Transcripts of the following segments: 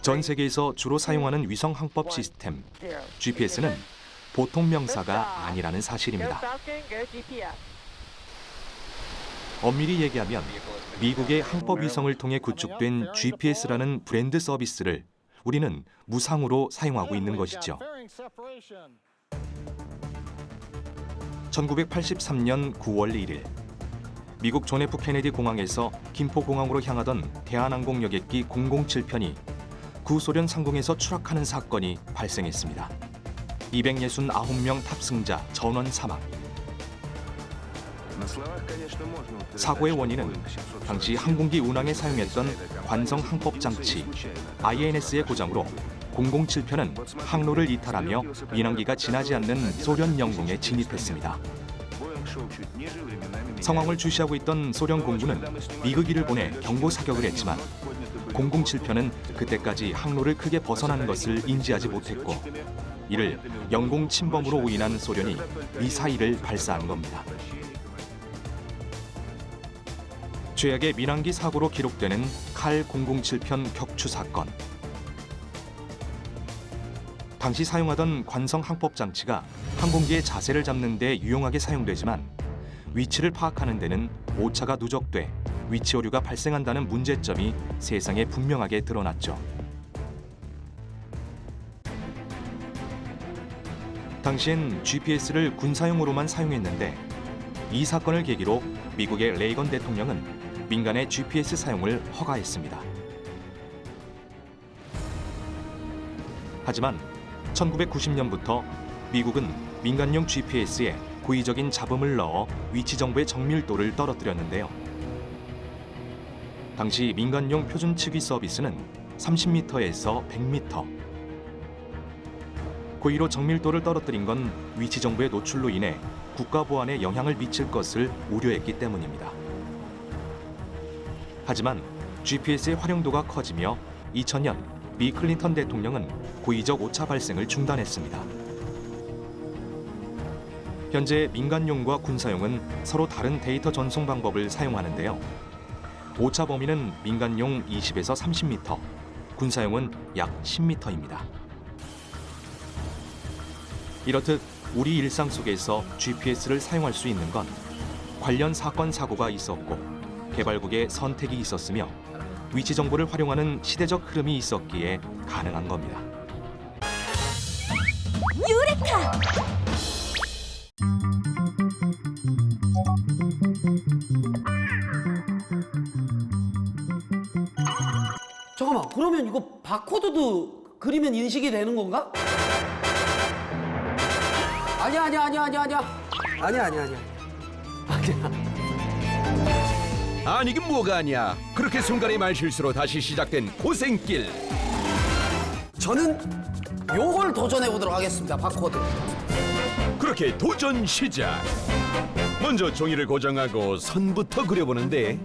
전 세계에서 주로 사용하는 위성 항법 시스템 GPS는 보통 명사가 아니라는 사실입니다. 엄밀히 얘기하면 미국의 항법 위성을 통해 구축된 GPS라는 브랜드 서비스를 우리는 무상으로 사용하고 있는 것이죠. 1983년 9월 1일 미국 존 F 케네디 공항에서 김포공항으로 향하던 대한항공 여객기 007편이 구소련 상공에서 추락하는 사건이 발생했습니다. 269명 탑승자 전원 사망. 사고의 원인은 당시 항공기 운항에 사용했던 관성 항법 장치 INS의 고장으로 007편은 항로를 이탈하며 민항기가 지나지 않는 소련 영공에 진입했습니다. 상황을 주시하고 있던 소련 공군은 미그기를 보내 경고 사격을 했지만 007편은 그때까지 항로를 크게 벗어나는 것을 인지하지 못했고 이를 영공 침범으로 인한 소련이 미사일을 발사한 겁니다. 최악의 민항기 사고로 기록되는 칼 007편 격추 사건. 당시 사용하던 관성 항법 장치가 항공기의 자세를 잡는 데 유용하게 사용되지만 위치를 파악하는 데는 오차가 누적돼 위치 오류가 발생한다는 문제점이 세상에 분명하게 드러났죠. 당시엔 GPS를 군사용으로만 사용했는데 이 사건을 계기로 미국의 레이건 대통령은 민간의 GPS 사용을 허가했습니다. 하지만 1990년부터 미국은 민간용 GPS에 고의적인 잡음을 넣어 위치 정보의 정밀도를 떨어뜨렸는데요. 당시 민간용 표준 측위 서비스는 30m에서 100m. 고의로 정밀도를 떨어뜨린 건 위치 정보의 노출로 인해 국가 보안에 영향을 미칠 것을 우려했기 때문입니다. 하지만 GPS의 활용도가 커지며 2000년 미 클린턴 대통령은 고의적 오차 발생을 중단했습니다. 현재 민간용과 군사용은 서로 다른 데이터 전송 방법을 사용하는데요. 오차 범위는 민간용 20에서 30m, 군사용은 약 10m입니다. 이렇듯 우리 일상 속에서 GPS를 사용할 수 있는 건 관련 사건 사고가 있었고 개발국의 선택이 있었으며 위치 정보를 활용하는 시대적 흐름이 있었기에 가능한 겁니다. 유레카! 잠깐만, 그러면 이거 바코드도 그리면 인식이 되는 건가? 아니야. 아니긴 뭐가 아니야. 그렇게 순간의 말실수로 다시 시작된 고생길. 저는 요걸 도전해 보도록 하겠습니다, 바코드. 그렇게 도전 시작. 먼저 종이를 고정하고 선부터 그려보는데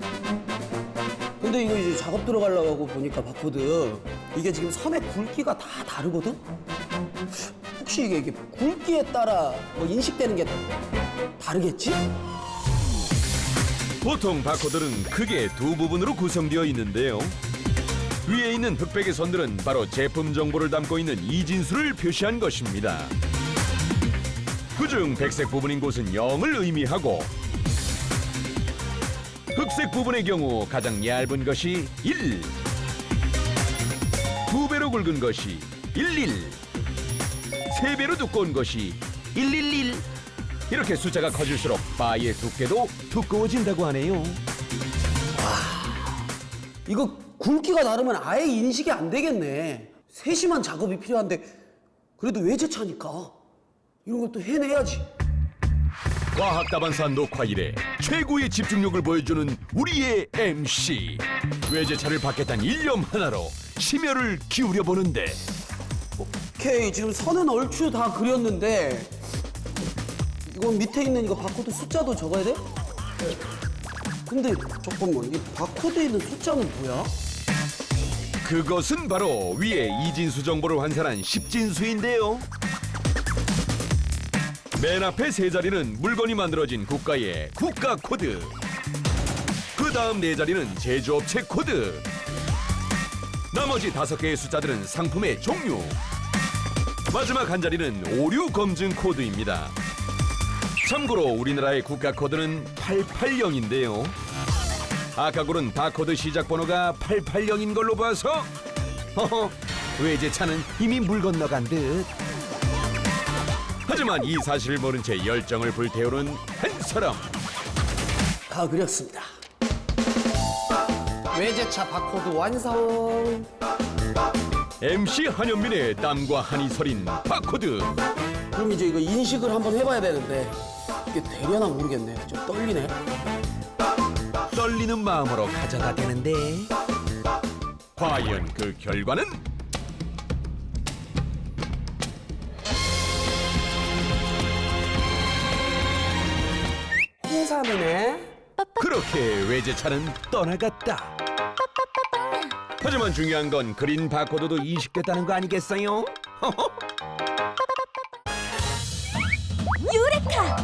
근데 이거 이제 작업 들어가려고 하고 보니까 바코드 이게 지금 선의 굵기가 다 다르거든? 혹시 이게 굵기에 따라 뭐 인식되는 게 다르겠지? 보통 바코드는 크게 두 부분으로 구성되어 있는데요. 위에 있는 흑백의 선들은 바로 제품 정보를 담고 있는 이진수를 표시한 것입니다. 그중 백색 부분인 곳은 0을 의미하고 흑색 부분의 경우 가장 얇은 것이 1, 2배로 굵은 것이 11, 3배로 두꺼운 것이 111. 이렇게 숫자가 커질수록 바의 두께도 두꺼워진다고 하네요. 이거 굵기가 다르면 아예 인식이 안 되겠네. 세심한 작업이 필요한데 그래도 외제차니까 이런 것도 해내야지. 과학 다반사 녹화 이래 최고의 집중력을 보여주는 우리의 MC. 외제차를 받겠다는 일념 하나로 심혈을 기울여 보는데 오케이, 지금 선은 얼추 다 그렸는데 이건 밑에 있는 이거 바코드 숫자도 적어야 돼? 근데 잠깐만, 이 바코드에 있는 숫자는 뭐야? 그것은 바로 위에 이진수 정보를 환산한 십진수인데요. 맨 앞에 세 자리는 물건이 만들어진 국가의 국가 코드. 그 다음 네 자리는 제조업체 코드. 나머지 5개의 숫자들은 상품의 종류. 마지막 한 자리는 오류 검증 코드입니다. 참고로 우리나라의 국가 코드는 880인데요. 아까 고른 바코드 시작 번호가 880인 걸로 봐서 외제차는 이미 물 건너간 듯. 하지만 이 사실을 모른 채 열정을 불태우는 한 사람. 다 그렸습니다. 외제차 바코드 완성. MC 한현민의 땀과 한이 서린 바코드. 그럼 이제 이거 인식을 한번 해봐야 되는데 이게 되려나 모르겠네. 좀 떨리네. 떨리는 마음으로 가져다 대는데 과연 그 결과는? 홍삼이네. 그렇게 외제차는 떠나갔다. 하지만 중요한 건 그린 바코드도 인식됐다는 거 아니겠어요? 유레카!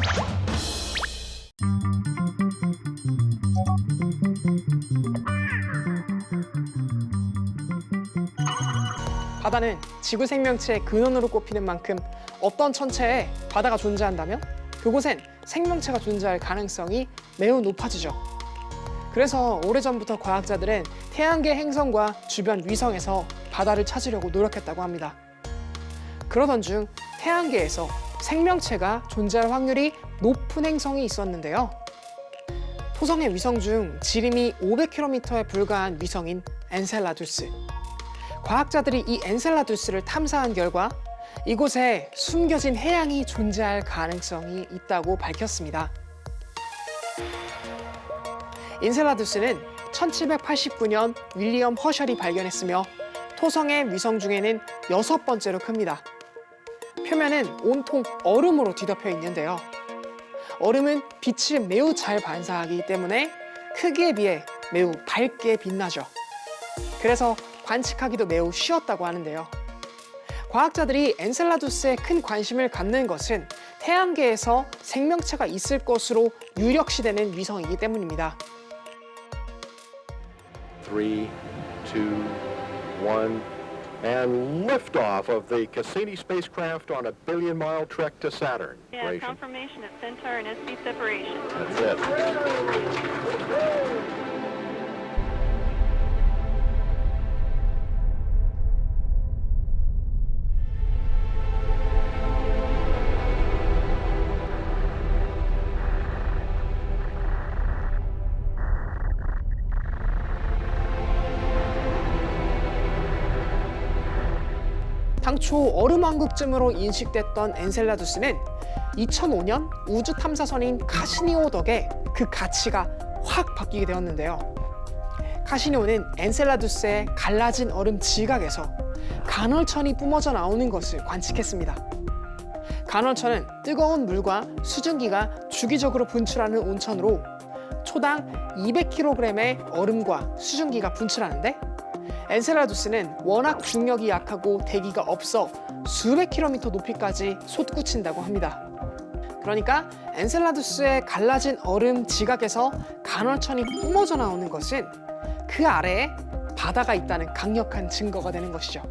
바다는 지구 생명체의 근원으로 꼽히는 만큼 어떤 천체에 바다가 존재한다면 그곳엔 생명체가 존재할 가능성이 매우 높아지죠. 그래서 오래전부터 과학자들은 태양계 행성과 주변 위성에서 바다를 찾으려고 노력했다고 합니다. 그러던 중 태양계에서 생명체가 존재할 확률이 높은 행성이 있었는데요. 토성의 위성 중 지름이 500km에 불과한 위성인 엔셀라두스. 과학자들이 이 엔셀라두스를 탐사한 결과 이곳에 숨겨진 해양이 존재할 가능성이 있다고 밝혔습니다. 엔셀라두스는 1789년 윌리엄 허셜이 발견했으며 토성의 위성 중에는 6번째로 큽니다. 표면은 온통 얼음으로 뒤덮여 있는데요. 얼음은 빛을 매우 잘 반사하기 때문에 크기에 비해 매우 밝게 빛나죠. 그래서 관측하기도 매우 쉬웠다고 하는데요. 과학자들이 엔셀라두스에 큰 관심을 갖는 것은 태양계에서 생명체가 있을 것으로 유력시되는 위성이기 때문입니다. 3, 2, 1, and liftoff of the Cassini spacecraft on a billion-mile trek to Saturn. Yeah, confirmation of Centaur and SB separation. That's it. 당초 얼음왕국쯤으로 인식됐던 엔셀라두스는 2005년 우주 탐사선인 카시니오 덕에 그 가치가 확 바뀌게 되었는데요. 카시니오는 엔셀라두스의 갈라진 얼음 지각에서 간헐천이 뿜어져 나오는 것을 관측했습니다. 간헐천은 뜨거운 물과 수증기가 주기적으로 분출하는 온천으로 초당 200kg의 얼음과 수증기가 분출하는데 엔셀라두스는 워낙 중력이 약하고 대기가 없어 수백 킬로미터 높이까지 솟구친다고 합니다. 그러니까 엔셀라두스의 갈라진 얼음 지각에서 간헐천이 뿜어져 나오는 것은 그 아래에 바다가 있다는 강력한 증거가 되는 것이죠.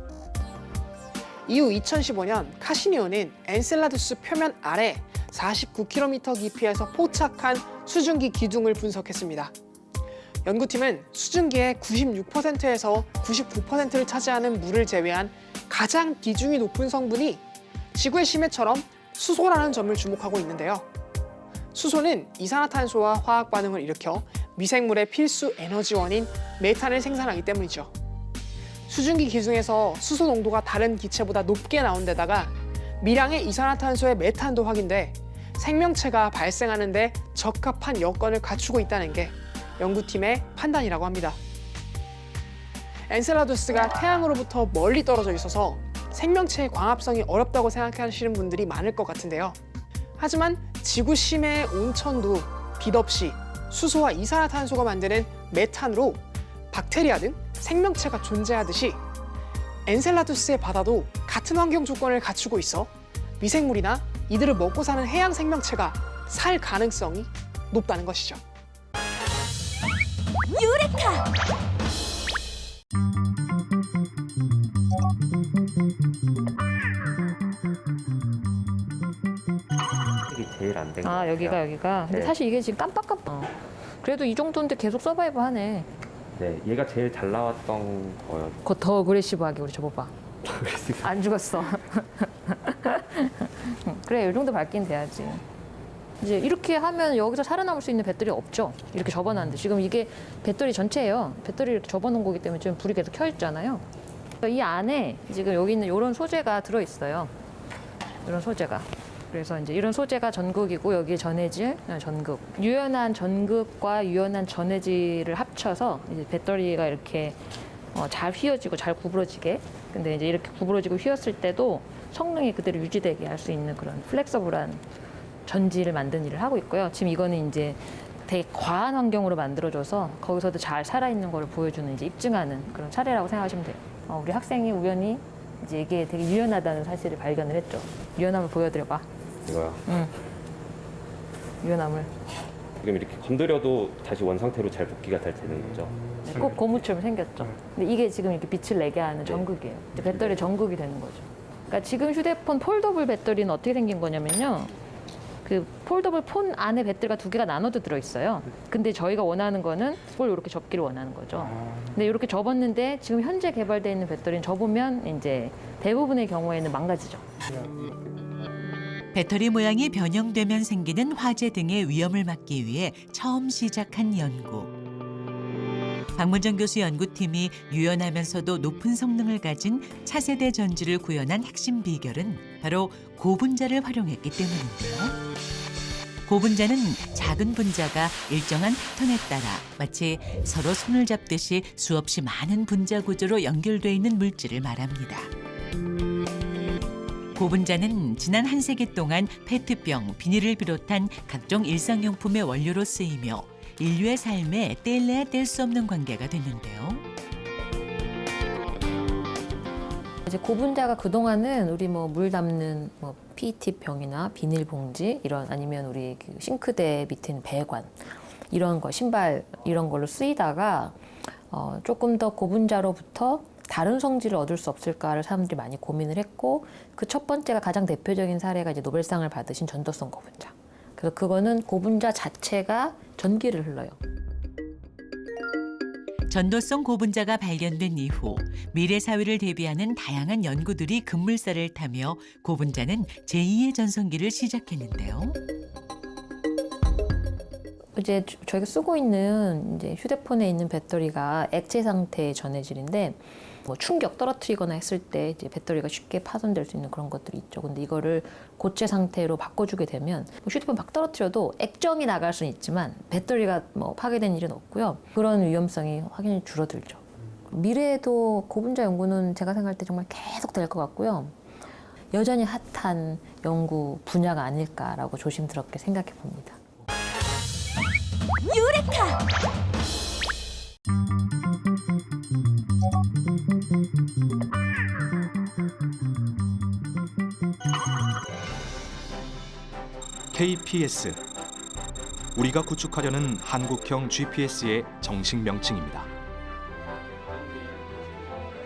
이후 2015년 카시니오는 엔셀라두스 표면 아래 49km 깊이에서 포착한 수증기 기둥을 분석했습니다. 연구팀은 수증기의 96%에서 99%를 차지하는 물을 제외한 가장 비중이 높은 성분이 지구의 심해처럼 수소라는 점을 주목하고 있는데요. 수소는 이산화탄소와 화학 반응을 일으켜 미생물의 필수 에너지원인 메탄을 생산하기 때문이죠. 수증기 기둥에서 수소 농도가 다른 기체보다 높게 나온 데다가 미량의 이산화탄소의 메탄도 확인돼 생명체가 발생하는 데 적합한 여건을 갖추고 있다는 게 연구팀의 판단이라고 합니다. 엔셀라두스가 태양으로부터 멀리 떨어져 있어서 생명체의 광합성이 어렵다고 생각하시는 분들이 많을 것 같은데요. 하지만 지구 심해의 온천도 빛 없이 수소와 이산화탄소가 만드는 메탄으로 박테리아 등 생명체가 존재하듯이 엔셀라두스의 바다도 같은 환경 조건을 갖추고 있어 미생물이나 이들을 먹고 사는 해양 생명체가 살 가능성이 높다는 것이죠. 이게 제일 안 된 거 아, 같아요. 여기가. 근데 네. 사실 이게 지금 깜빡깜빡. 그래도 이 정도인데 계속 서바이브 하네. 네, 얘가 제일 잘 나왔던 거예요. 그거 더 어그레시브하게 우리 줘봐봐. 안 죽었어. 그래, 이 정도 밝긴 돼야지. 이제 이렇게 하면 여기서 살아남을 수 있는 배터리 없죠. 이렇게 접어놨는데 지금 이게 배터리 전체예요. 배터리 이렇게 접어놓은 거기 때문에 지금 불이 계속 켜 있잖아요. 이 안에 지금 여기 있는 이런 소재가 들어 있어요. 이런 소재가. 그래서 이제 이런 소재가 전극이고 여기에 전해질 전극. 유연한 전극과 유연한 전해질을 합쳐서 이제 배터리가 이렇게 잘 휘어지고 잘 구부러지게. 근데 이제 이렇게 구부러지고 휘었을 때도 성능이 그대로 유지되게 할 수 있는 그런 플렉서블한 전지를 만드는 일을 하고 있고요. 지금 이거는 이제 되게 과한 환경으로 만들어줘서 거기서도 잘 살아있는 거를 보여주는 이제 입증하는 그런 사례라고 생각하시면 돼요. 우리 학생이 우연히 이제 이게 되게 유연하다는 사실을 발견을 했죠. 유연함을 보여드려봐. 이거요. 응. 유연함을. 지금 이렇게 건드려도 다시 원상태로 잘 복귀가 잘 되는 거죠. 꼭 고무처럼 생겼죠. 근데 이게 지금 이렇게 빛을 내게 하는 전극이에요. 이제 배터리 전극이 되는 거죠. 그러니까 지금 휴대폰 폴더블 배터리는 어떻게 생긴 거냐면요. 그 폴더블 폰 안에 배터리가 2개가 나눠도 들어있어요. 근데 저희가 원하는 거는 그걸 이렇게 접기를 원하는 거죠. 근데 이렇게 접었는데 지금 현재 개발되어 있는 배터리는 접으면 이제 대부분의 경우에는 망가지죠. 배터리 모양이 변형되면 생기는 화재 등의 위험을 막기 위해 처음 시작한 연구. 박문정 교수 연구팀이 유연하면서도 높은 성능을 가진 차세대 전지를 구현한 핵심 비결은 바로 고분자를 활용했기 때문인데요. 고분자는 작은 분자가 일정한 패턴에 따라 마치 서로 손을 잡듯이 수없이 많은 분자 구조로 연결돼 있는 물질을 말합니다. 고분자는 지난 한 세기 동안 페트병, 비닐을 비롯한 각종 일상용품의 원료로 쓰이며 인류의 삶에 뗄래야 뗄 수 없는 관계가 됐는데요. 이제 고분자가 그동안은 우리 뭐 물 담는 뭐 PET 병이나 비닐 봉지 이런 아니면 우리 그 싱크대 밑에 있는 배관 이런 거 신발 이런 걸로 쓰이다가 조금 더 고분자로부터 다른 성질을 얻을 수 없을까를 사람들이 많이 고민을 했고 그 첫 번째가 가장 대표적인 사례가 이제 노벨상을 받으신 전도성 고분자. 그래서 그거는 고분자 자체가 전기를 흘러요. 전도성 고분자가 발견된 이후 미래 사회를 대비하는 다양한 연구들이 급물살을 타며 고분자는 제2의 전성기를 시작했는데요. 이제 저희가 쓰고 있는 이제 휴대폰에 있는 배터리가 액체 상태의 전해질인데 뭐 충격 떨어뜨리거나 했을 때 이제 배터리가 쉽게 파손될 수 있는 그런 것들이 있죠. 근데 이거를 고체 상태로 바꿔주게 되면 뭐 휴대폰 막 떨어뜨려도 액정이 나갈 수는 있지만 배터리가 뭐 파괴된 일은 없고요. 그런 위험성이 확연히 줄어들죠. 미래에도 고분자 연구는 제가 생각할 때 정말 계속 될 것 같고요. 여전히 핫한 연구 분야가 아닐까라고 조심스럽게 생각해 봅니다. KPS. 우리가 구축하려는 한국형 GPS의 정식 명칭입니다.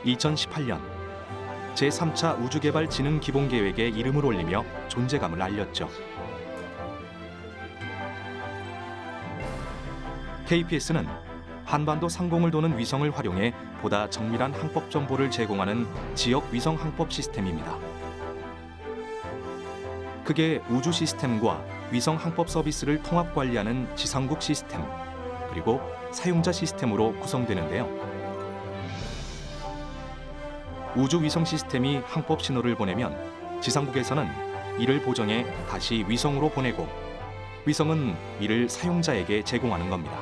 2018년 제3차 우주개발진흥기본계획에 이름을 올리며 존재감을 알렸죠. KPS는 한반도 상공을 도는 위성을 활용해 보다 정밀한 항법 정보를 제공하는 지역 위성 항법 시스템입니다. 크게 우주 시스템과 위성 항법 서비스를 통합 관리하는 지상국 시스템, 그리고 사용자 시스템으로 구성되는데요. 우주 위성 시스템이 항법 신호를 보내면 지상국에서는 이를 보정해 다시 위성으로 보내고 위성은 이를 사용자에게 제공하는 겁니다.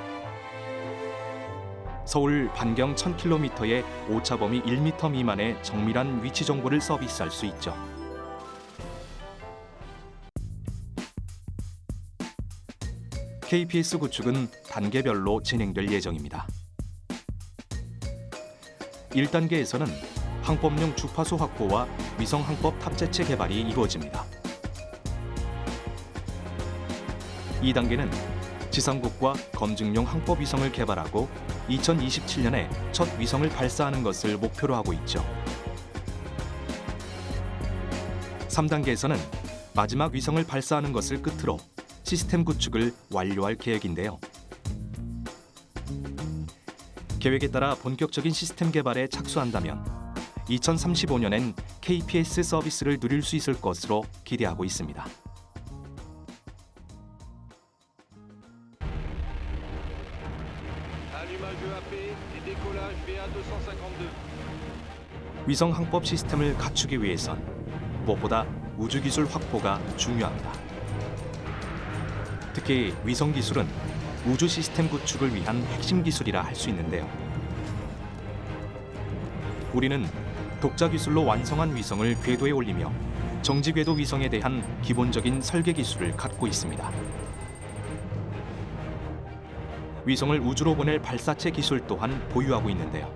서울 반경 1000km의 오차 범위 1m 미만의 정밀한 위치 정보를 서비스할 수 있죠. KPS 구축은 단계별로 진행될 예정입니다. 1단계에서는 항법용 주파수 확보와 위성 항법 탑재체 개발이 이루어집니다. 2단계는 지상국과 검증용 항법 위성을 개발하고 2027년에 첫 위성을 발사하는 것을 목표로 하고 있죠. 3단계에서는 마지막 위성을 발사하는 것을 끝으로 시스템 구축을 완료할 계획인데요. 계획에 따라 본격적인 시스템 개발에 착수한다면 2035년엔 KPS 서비스를 누릴 수 있을 것으로 기대하고 있습니다. 위성 항법 시스템을 갖추기 위해선 무엇보다 우주 기술 확보가 중요합니다. 특히 위성 기술은 우주 시스템 구축을 위한 핵심 기술이라 할 수 있는데요. 우리는 독자 기술로 완성한 위성을 궤도에 올리며 정지 궤도 위성에 대한 기본적인 설계 기술을 갖고 있습니다. 위성을 우주로 보낼 발사체 기술 또한 보유하고 있는데요.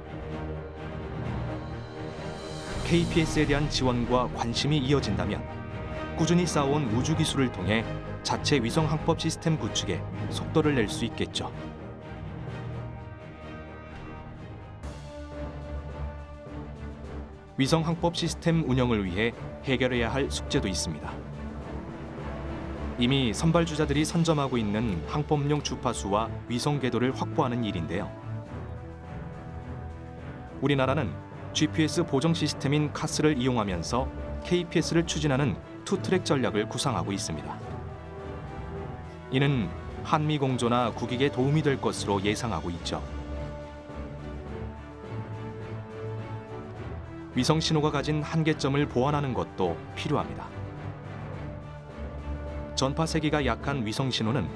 KPS에 대한 지원과 관심이 이어진다면 꾸준히 쌓아온 우주 기술을 통해 자체 위성 항법 시스템 구축에 속도를 낼 수 있겠죠. 위성 항법 시스템 운영을 위해 해결해야 할 숙제도 있습니다. 이미 선발주자들이 선점하고 있는 항법용 주파수와 위성 궤도를 확보하는 일인데요. 우리나라는 GPS 보정 시스템인 카스를 이용하면서 KPS를 추진하는 투트랙 전략을 구상하고 있습니다. 이는 한미 공조나 국익에 도움이 될 것으로 예상하고 있죠. 위성 신호가 가진 한계점을 보완하는 것도 필요합니다. 전파 세기가 약한 위성 신호는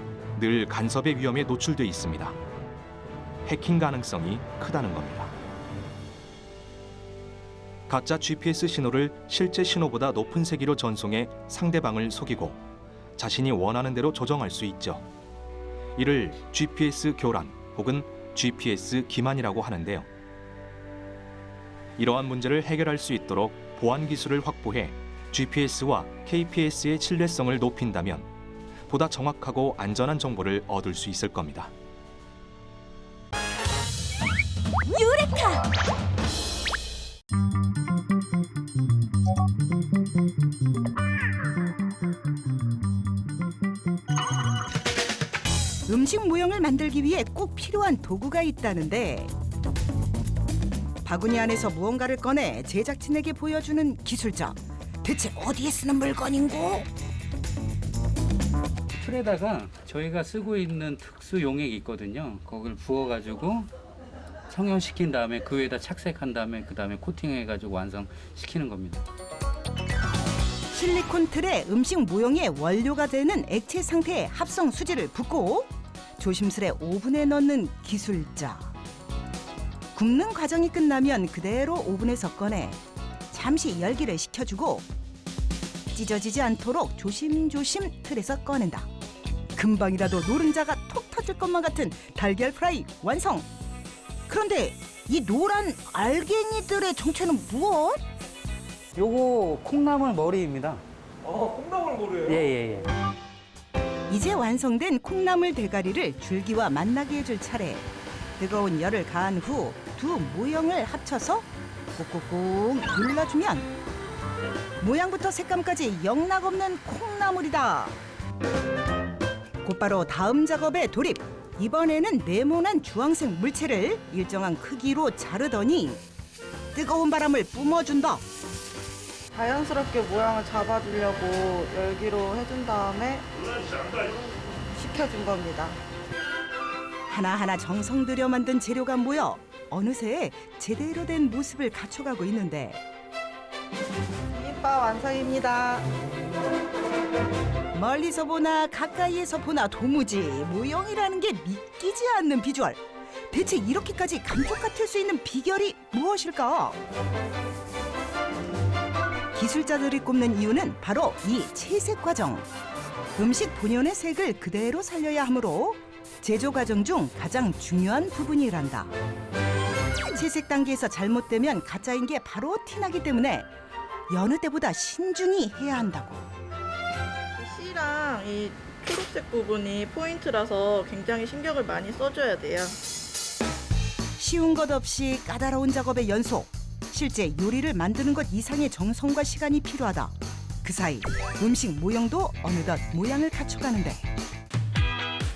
늘 간섭의 위험에 노출돼 있습니다. 해킹 가능성이 크다는 겁니다. 가짜 GPS 신호를 실제 신호보다 높은 세기로 전송해 상대방을 속이고 자신이 원하는 대로 조정할 수 있죠. 이를 GPS 교란 혹은 GPS 기만이라고 하는데요. 이러한 문제를 해결할 수 있도록 보안 기술을 확보해 GPS와 KPS의 신뢰성을 높인다면 보다 정확하고 안전한 정보를 얻을 수 있을 겁니다. 유레카! 음식 모형을 만들기 위해 꼭 필요한 도구가 있다는데 바구니 안에서 무언가를 꺼내 제작진에게 보여주는 기술자. 대체 어디에 쓰는 물건인고? 틀에다가 저희가 쓰고 있는 특수 용액이 있거든요. 거기를 부어가지고 성형시킨 다음에 그 위에다 착색한 다음에 그 다음에 코팅해가지고 완성시키는 겁니다. 실리콘 틀에 음식 모형의 원료가 되는 액체 상태의 합성 수지를 붓고 조심스레 오븐에 넣는 기술자. 굽는 과정이 끝나면 그대로 오븐에서 꺼내 잠시 열기를 식혀주고 찢어지지 않도록 조심조심 틀에서 꺼낸다. 금방이라도 노른자가 톡 터질 것만 같은 달걀 프라이 완성! 그런데 이 노란 알갱이들의 정체는 무엇? 요거 콩나물 머리입니다. 콩나물 모르예요? 예예예. 이제 완성된 콩나물 대가리를 줄기와 만나게 해줄 차례. 뜨거운 열을 가한 후 두 모형을 합쳐서 꾹꾹꾹 눌러주면 모양부터 색감까지 영락없는 콩나물이다. 곧바로 다음 작업에 돌입. 이번에는 네모난 주황색 물체를 일정한 크기로 자르더니 뜨거운 바람을 뿜어준다. 자연스럽게 모양을 잡아주려고 열기로 해준 다음에 식혀준 겁니다. 하나하나 정성 들여 만든 재료가 모여 어느새 제대로 된 모습을 갖춰가고 있는데 김밥 완성입니다. 멀리서 보나 가까이에서 보나 도무지 모형이라는 게 믿기지 않는 비주얼. 대체 이렇게까지 감쪽 같을 수 있는 비결이 무엇일까? 기술자들이 꼽는 이유는 바로 이 채색 과정. 음식 본연의 색을 그대로 살려야 하므로 제조 과정 중 가장 중요한 부분이란다. 채색 단계에서 잘못되면 가짜인 게 바로 티나기 때문에 여느 때보다 신중히 해야 한다고. 씨랑 이 초록색 부분이 포인트라서 굉장히 신경을 많이 써줘야 돼요. 쉬운 것 없이 까다로운 작업의 연속. 실제 요리를 만드는 것 이상의 정성과 시간이 필요하다. 그 사이 음식 모형도 어느덧 모양을 갖춰가는데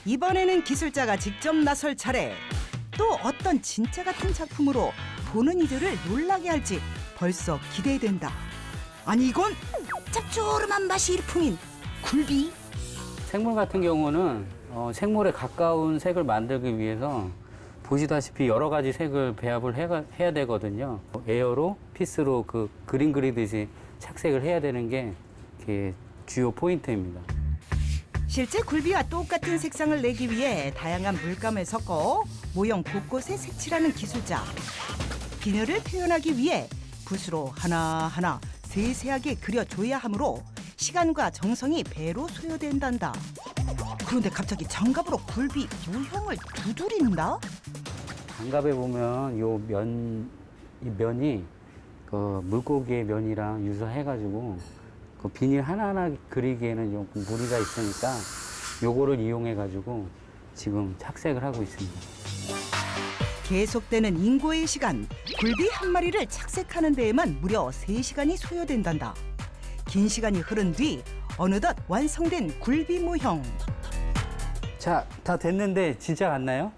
이번에는 기술자가 직접 나설 차례. 또 어떤 진짜 같은 작품으로 보는 이들을 놀라게 할지 벌써 기대된다. 아니 이건 짭조름한 맛이 일품인 굴비? 생물 같은 경우는 생물에 가까운 색을 만들기 위해서 보시다시피 여러 가지 색을 배합을 해야 되거든요. 에어로, 피스로 그 그림 그리듯이 착색을 해야 되는 게 주요 포인트입니다. 실제 굴비와 똑같은 색상을 내기 위해 다양한 물감을 섞어 모형 곳곳에 색칠하는 기술자. 비늘을 표현하기 위해 붓으로 하나하나 세세하게 그려줘야 하므로 시간과 정성이 배로 소요된단다. 그런데 갑자기 장갑으로 굴비 모형을 두드린다? 장갑에 보면 이 면이 그 물고기의 면이랑 유사해가지고 그 비닐 하나하나 그리기에는 좀 무리가 있으니까 요거를 이용해가지고 지금 착색을 하고 있습니다. 계속되는 인고의 시간, 굴비 한 마리를 착색하는 데에만 무려 3시간이 소요된단다. 긴 시간이 흐른 뒤 어느덧 완성된 굴비 모형. 자, 다 됐는데 진짜 같나요?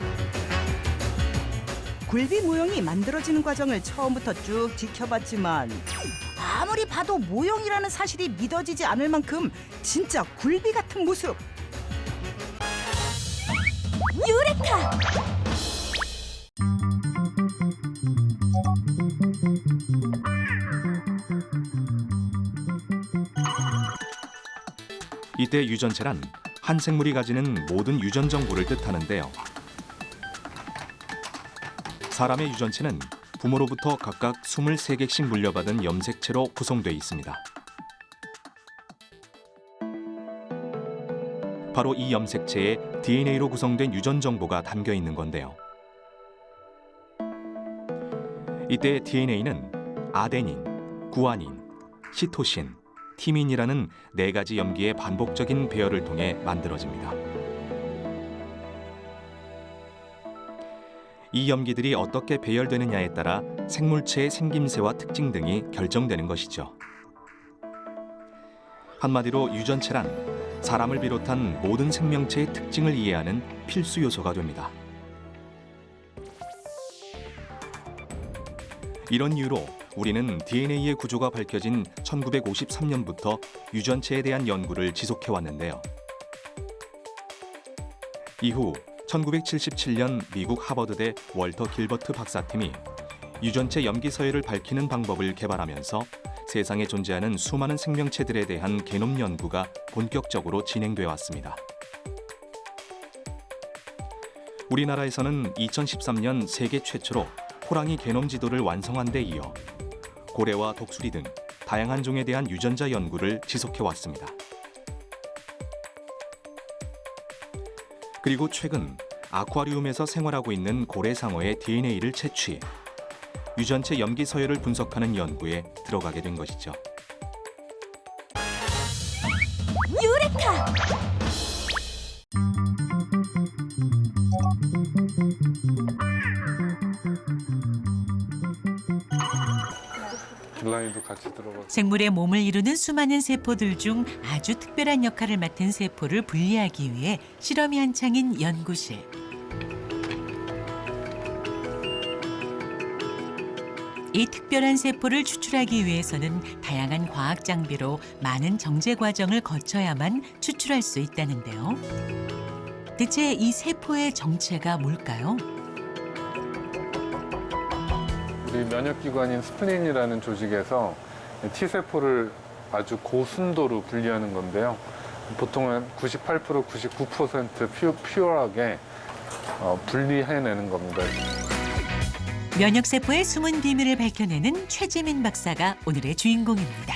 굴비 모형이 만들어지는 과정을 처음부터 쭉 지켜봤지만 아무리 봐도 모형이라는 사실이 믿어지지 않을 만큼 진짜 굴비 같은 모습. 유레카! 이때 유전체란 한 생물이 가지는 모든 유전 정보를 뜻하는데요. 사람의 유전체는 부모로부터 각각 23개씩 물려받은 염색체로 구성되어 있습니다. 바로 이 염색체에 DNA로 구성된 유전 정보가 담겨 있는 건데요. 이때 DNA는 아데닌, 구아닌, 시토신, 티민이라는 4가지 염기의 반복적인 배열을 통해 만들어집니다. 이 염기들이 어떻게 배열되느냐에 따라 생물체의 생김새와 특징 등이 결정되는 것이죠. 한마디로 유전체란 사람을 비롯한 모든 생명체의 특징을 이해하는 필수 요소가 됩니다. 이런 이유로 우리는 DNA의 구조가 밝혀진 1953년부터 유전체에 대한 연구를 지속해왔는데요. 이후 1977년 미국 하버드대 월터 길버트 박사팀이 유전체 염기 서열을 밝히는 방법을 개발하면서 세상에 존재하는 수많은 생명체들에 대한 게놈 연구가 본격적으로 진행돼 왔습니다. 우리나라에서는 2013년 세계 최초로 호랑이 게놈 지도를 완성한 데 이어 고래와 독수리 등 다양한 종에 대한 유전자 연구를 지속해 왔습니다. 그리고 최근 아쿠아리움에서 생활하고 있는 고래상어의 DNA를 채취해 유전체 염기 서열을 분석하는 연구에 들어가게 된 것이죠. 유레카! 생물의 몸을 이루는 수많은 세포들 중 아주 특별한 역할을 맡은 세포를 분리하기 위해 실험이 한창인 연구실. 이 특별한 세포를 추출하기 위해서는 다양한 과학 장비로 많은 정제 과정을 거쳐야만 추출할 수 있다는데요. 대체 이 세포의 정체가 뭘까요? 우리 면역기관인 스플린이라는 조직에서 T세포를 아주 고순도로 분리하는 건데요. 보통은 98%, 99% 퓨어하게 분리해내는 겁니다. 면역세포의 숨은 비밀을 밝혀내는 최지민 박사가 오늘의 주인공입니다.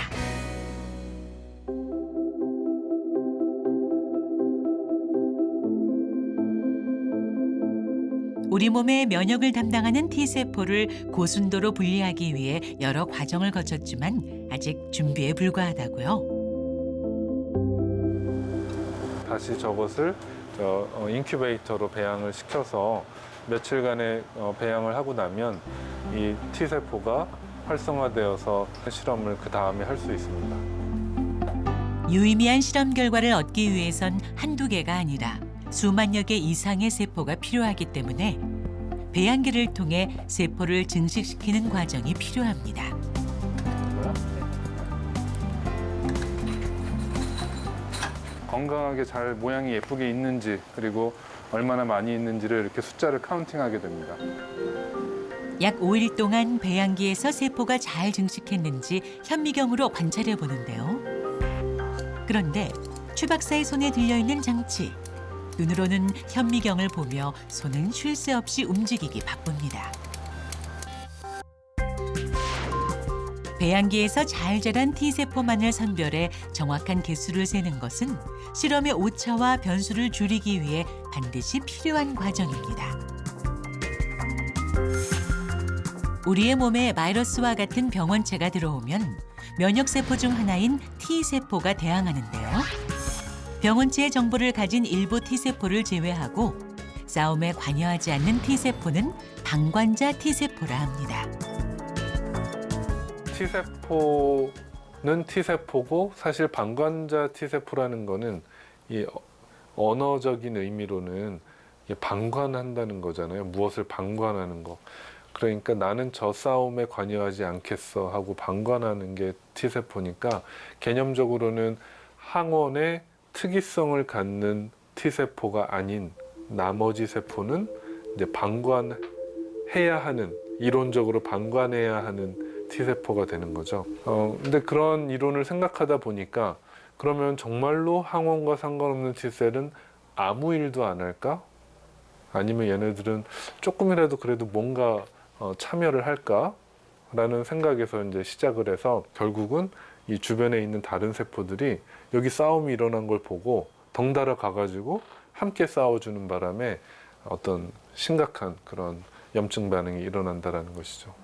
우리 몸의 면역을 담당하는 T세포를 고순도로 분리하기 위해 여러 과정을 거쳤지만 아직 준비에 불과하다고요. 다시 저것을 인큐베이터로 배양을 시켜서 며칠간의 배양을 하고 나면 이 T세포가 활성화되어서 실험을 그 다음에 할 수 있습니다. 유의미한 실험 결과를 얻기 위해선 한두 개가 아니라 수만여 개 이상의 세포가 필요하기 때문에 배양기를 통해 세포를 증식시키는 과정이 필요합니다. 건강하게 잘 모양이 예쁘게 있는지 그리고 얼마나 많이 있는지를 이렇게 숫자를 카운팅하게 됩니다. 약 5일 동안 배양기에서 세포가 잘 증식했는지 현미경으로 관찰해 보는데요. 그런데 최 박사의 손에 들려있는 장치. 눈으로는 현미경을 보며 손은 쉴 새 없이 움직이기 바쁩니다. 배양기에서 잘 자란 T세포만을 선별해 정확한 개수를 세는 것은 실험의 오차와 변수를 줄이기 위해 반드시 필요한 과정입니다. 우리의 몸에 바이러스와 같은 병원체가 들어오면 면역세포 중 하나인 T세포가 대항하는데요. 병원체의 정보를 가진 일부 T세포를 제외하고 싸움에 관여하지 않는 T세포는 방관자 T세포라 합니다. T세포는 T세포고 사실 방관자 T세포라는 거는 이 언어적인 의미로는 방관한다는 거잖아요. 무엇을 방관하는 거. 그러니까 나는 저 싸움에 관여하지 않겠어 하고 방관하는 게 T세포니까 개념적으로는 항원의 특이성을 갖는 T세포가 아닌 나머지 세포는 이제 방관해야 하는, 이론적으로 방관해야 하는 T세포가 되는 거죠. 근데 그런 이론을 생각하다 보니까 그러면 정말로 항원과 상관없는 T셀은 아무 일도 안 할까? 아니면 얘네들은 조금이라도 그래도 뭔가 참여를 할까? 라는 생각에서 이제 시작을 해서 결국은 이 주변에 있는 다른 세포들이 여기 싸움이 일어난 걸 보고 덩달아 가가지고 함께 싸워주는 바람에 어떤 심각한 그런 염증 반응이 일어난다는 것이죠.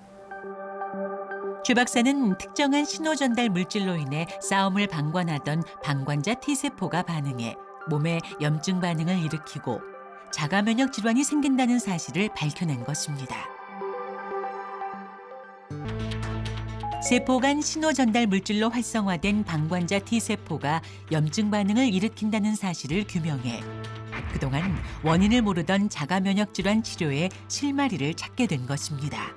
최 박사는 특정한 신호 전달 물질로 인해 싸움을 방관하던 방관자 T세포가 반응해 몸에 염증 반응을 일으키고 자가 면역 질환이 생긴다는 사실을 밝혀낸 것입니다. 세포 간 신호 전달 물질로 활성화된 방관자 T세포가 염증 반응을 일으킨다는 사실을 규명해 그동안 원인을 모르던 자가 면역 질환 치료에 실마리를 찾게 된 것입니다.